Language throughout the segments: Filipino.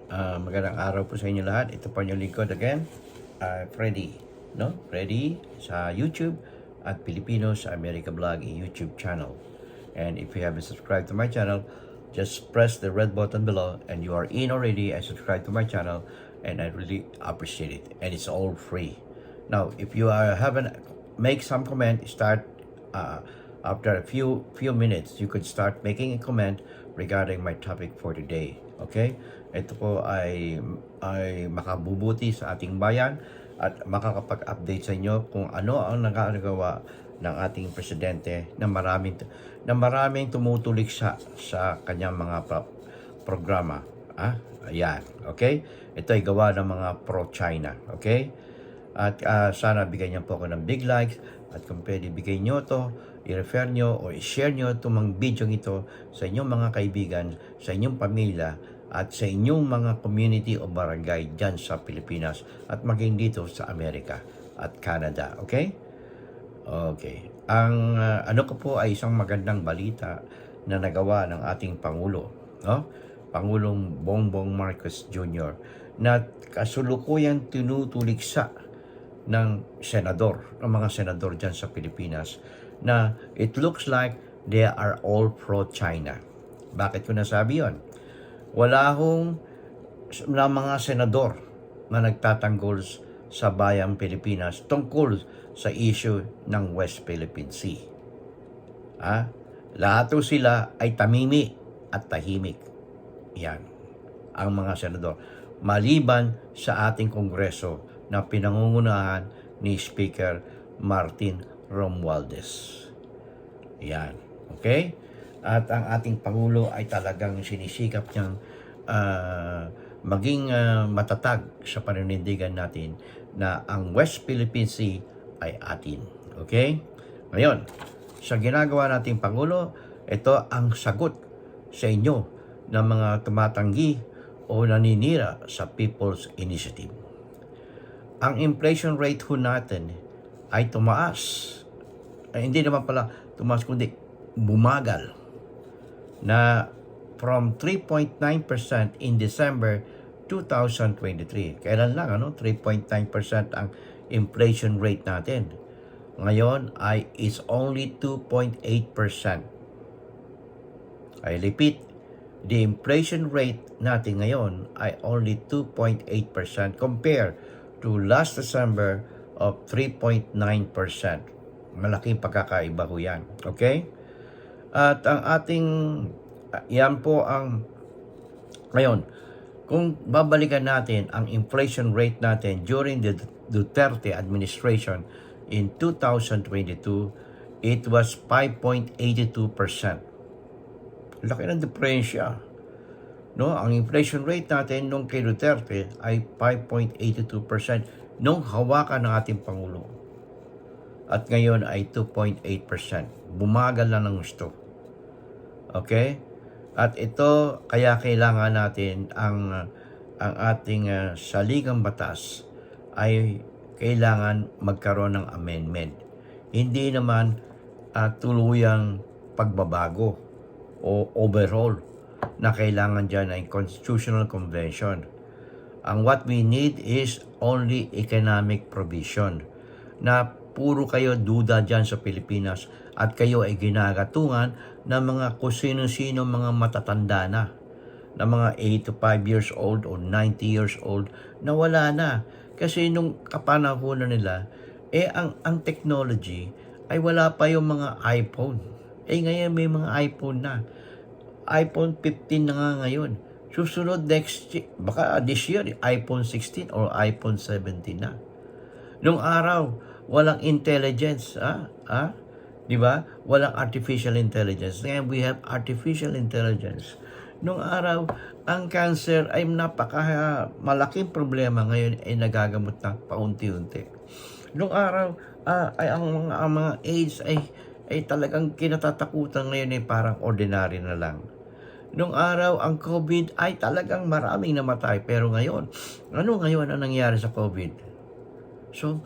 Magandang araw po sa inyo lahat. Ito po yung lingkod again, Freddy, no? Freddy sa YouTube at Pilipino sa America Vlog YouTube channel. And if you haven't subscribed to my channel, just press the red button below and you are in already and subscribe to my channel, and I really appreciate it. And it's all free. Now, if you haven't make some comment, start after a few minutes, you could start making a comment regarding my topic for today. Okay? Ito po ay makabubuti sa ating bayan at makakapag-update sa inyo kung ano ang nagagawa ng ating presidente na maraming tumutulik sa kanyang mga programa. Ayan. Okay? Ito ay gawa ng mga pro-China. Okay? At sana bigyan niyo po ako ng big likes, at kung pwede bigay niyo to, i-refer niyo o i-share niyo itong video ito sa inyong mga kaibigan, sa inyong pamilya, at sa inyong mga community o barangay dyan sa Pilipinas at maging dito sa Amerika at Canada. Okay? Okay. Ang ano ko po ay isang magandang balita na nagawa ng ating Pangulo, no? Pangulong Bongbong Marcos Jr. na kasulukuyang tinutuliksa ng mga senador dyan sa Pilipinas na it looks like they are all pro-China. Bakit ko nasabi yun? Wala hong na mga senador na nagtatanggol sa bayang Pilipinas tungkol sa issue ng West Philippine Sea. Lahat sila ay tamimi at tahimik. Yan ang mga senador. Maliban sa ating Kongreso na pinangungunahan ni Speaker Martin Romualdez. Yan. Okay? At ang ating Pangulo ay talagang sinisikap niyang maging matatag sa paninindigan natin na ang West Philippine Sea ay atin. Okay? Ngayon, sa ginagawa nating Pangulo, ito ang sagot sa inyo ng mga tumatanggi o naninira sa People's Initiative. Ang inflation rate ho natin ay tumaas. Hindi naman pala tumaas, kundi bumagal na from 3.9% in December 2023. Kailan lang, 3.9% ang inflation rate natin. Ngayon ay is only 2.8%. I repeat, the inflation rate natin ngayon ay only 2.8% compared to last December of 3.9%. Malaking pagkakaiba ho yan. Okay? At ang ating, yan po ang, ngayon, kung babalikan natin ang inflation rate natin during the Duterte administration in 2022, it was 5.82%. Laki ng diferensya. No, ang inflation rate natin nung kay Duterte ay 5.82% nung hawakan ng ating Pangulo. At ngayon ay 2.8%. Bumagal na ng gusto. Okay? At ito, kaya kailangan natin ang ating saligang batas ay kailangan magkaroon ng amendment. Hindi naman tuluyang pagbabago o overhaul na kailangan dyan ay constitutional convention. Ang what we need is only economic provision na puro kayo duda dyan sa Pilipinas at kayo ay ginagatungan ng mga kusino-sino mga matatanda na mga 85 years old o 90 years old na wala na. Kasi nung kapanahonan nila, ang technology ay wala pa yung mga iPhone. Ngayon may mga iPhone na. iPhone 15 na nga ngayon. Susunod next year, baka this year, iPhone 16 or iPhone 17 na. Nung araw, walang intelligence. Di ba? Walang artificial intelligence. Ngayon, we have artificial intelligence. Nung araw, ang cancer ay malaking problema. Ngayon ay nagagamot na paunti-unti. Nung araw, ay ang mga AIDS ay talagang kinatatakutan. Ngayon ay parang ordinary na lang. Nung araw, ang COVID ay talagang maraming namatay. Pero ngayon, ano ngayon ang nangyari sa COVID? So,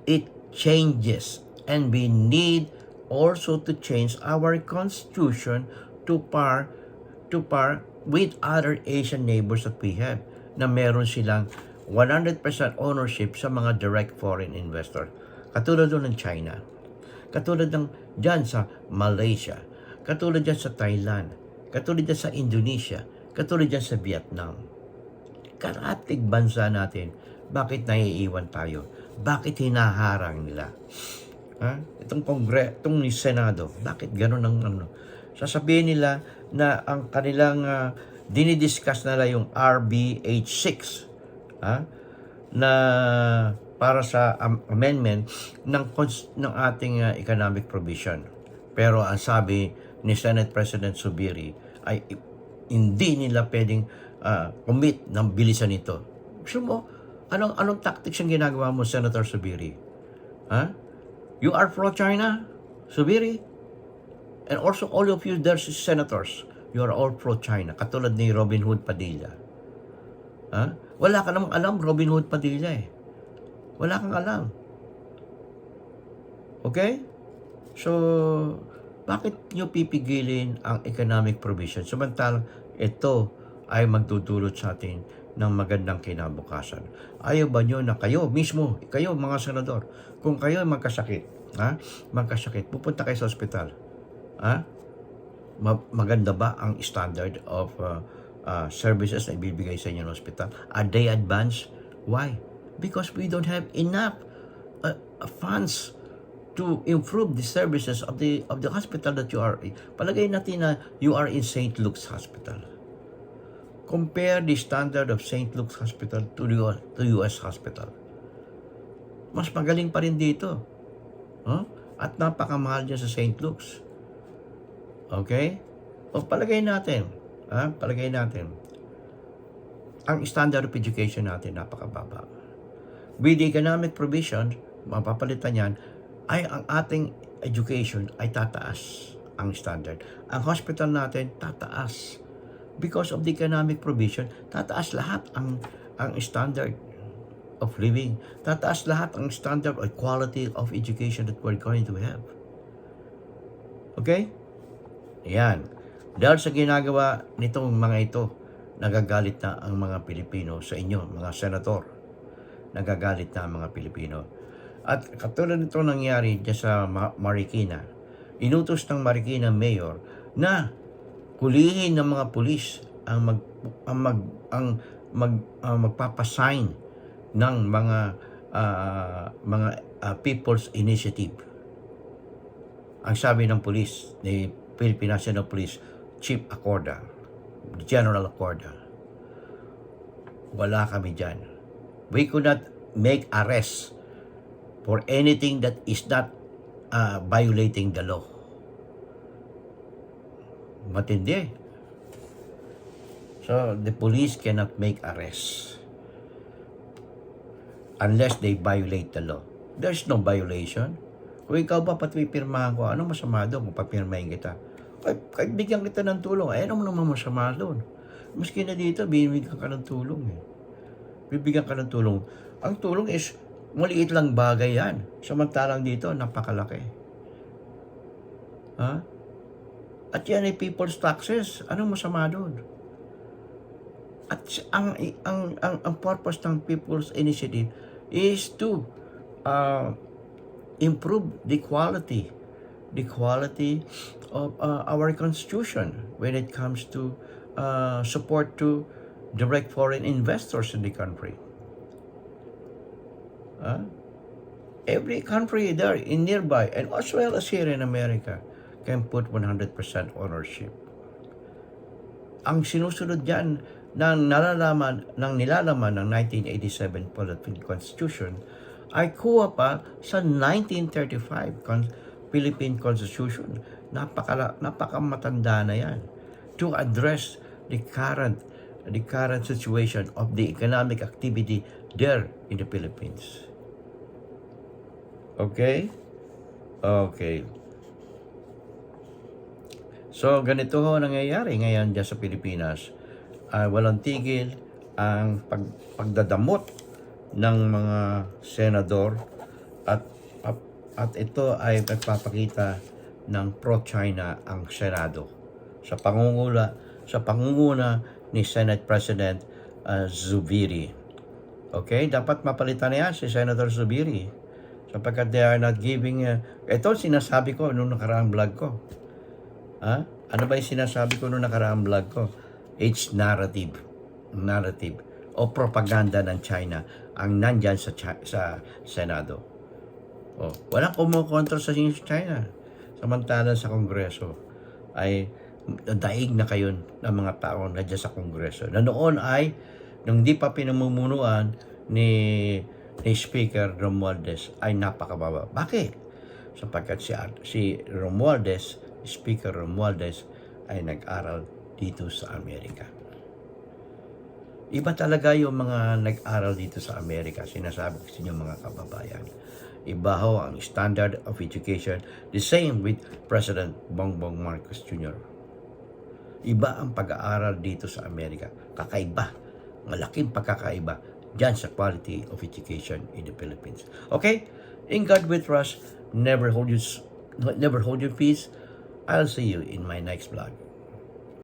it changes. And we need also to change our constitution to par with other Asian neighbors that we have na meron silang 100% ownership sa mga direct foreign investor. Katulad doon ng China. Katulad ng dyan sa Malaysia. Katulad dyan sa Thailand. Katulad dyan sa Indonesia. Katulad dyan sa Vietnam. Karatig bansa natin. Bakit naiiwan tayo? Bakit hinaharang nila? Itong itong Senado, bakit gano'n ang ano? Sasabihin nila na ang kanilang dinidiscuss nila yung RBH6 na para sa amendment ng ating economic provision. Pero ang sabi ni Senate President Zubiri ay hindi nila pwedeng commit ng bilisan ito. Gusto mo, anong tactics ang ginagawa mo, Senator Zubiri? You are pro-China, Zubiri? And also all of you there senators, you are all pro-China, katulad ni Robin Hood Padilla. Wala ka namang alam, Robin Hood Padilla eh. Wala kang alam. Okay? So, bakit nyo pipigilin ang economic provision? Samantalang ito ay magdudulot sa atin ng magandang kinabukasan. Ayaw ba nyo na kayo mismo, kayo mga senador, kung kayo magkasakit, pupunta kayo sa ospital, maganda ba ang standard of services na ibibigay sa inyo ng ospital? Are they advanced? Why? Because we don't have enough funds to improve the services of the hospital that you are in. Palagay natin na you are in St. Luke's Hospital. Compare the standard of St. Luke's Hospital to US Hospital. Mas magaling pa rin dito. At napakamahal dyan sa St. Luke's. Okay? O palagay natin. Palagay natin. Ang standard of education natin napakababa. With the economic provision, mapapalitan yan, ay ang ating education ay tataas ang standard. Ang hospital natin tataas. Because of the economic provision, tataas lahat ang standard of living. Tataas lahat ang standard or quality of education that we're going to have. Okay? Ayan. Dahil sa ginagawa nitong mga ito, nagagalit na ang mga Pilipino sa inyo, mga senador. Nagagalit na ang mga Pilipino. At katulad nito nangyari dyan sa Marikina, inutos ng Marikina Mayor na kulihin ng mga pulis ang magpapasign ng mga People's Initiative. Ang sabi ng pulis, ni Philippine National Police Chief Acorda, General Acorda, wala kami dyan. We could not make arrests for anything that is not violating the law. Matindi. So, the police cannot make arrests unless they violate the law. There's no violation. Kung ikaw ba patipirmahan ko, anong masama doon kung papirmahin kita? Kahit bigyan kita ng tulong, anong naman masama doon? Maski na dito, bibigyan ka ng tulong eh. Bibigyan ka ng tulong. Ang tulong is, maliit lang bagay yan. Samantalang dito, napakalaki. At yan ay people's taxes. Anong masama doon? At ang purpose ng People's Initiative is to improve the quality of our Constitution when it comes to support to direct foreign investors in the country. Every country there in nearby and as well as here in America can put 100% ownership. Ang sinusunod dyan nilalaman ng 1987 Philippine Constitution ay kuha pa sa 1935 Philippine Constitution. Napakamatanda na yan to address the current situation of the economic activity there in the Philippines. Okay? Okay. So, ganito ho nangyayari ngayon dyan sa Pilipinas. Walang tigil ang pagdadamot ng mga senador at ito ay nagpapakita ng pro-China ang Senado sa pangunguna sa pangunguna ni Senate President Zubiri. Okay, dapat mapalitan na yan si Senator Zubiri sapagkat they are not giving ito sinasabi ko nung nakaraang vlog ko. Ano ba yung sinasabi ko nung nakaraang vlog ko? It's narrative o propaganda ng China ang nandyan sa Senado. Walang kumukontra sa China. Samantalang sa Kongreso ay daig na kayo ng mga tao na dyan sa Kongreso. Na noon ay, nung di pa pinamumunuan ni Speaker Romualdez ay napakababa. Bakit? Sapagkat si Romualdez, Speaker Romualdez ay nag-aral dito sa Amerika. Iba talaga yung mga nag-aral dito sa Amerika. Sinasabi ko sa inyo mga kababayan. Iba ho ang standard of education. The same with President Bongbong Marcos Jr. Iba ang pag-aaral dito sa Amerika. Kakaiba. Malaking pagkakaiba dyan sa quality of education in the Philippines. Okay? In God we trust. Never hold your peace. I'll see you in my next vlog.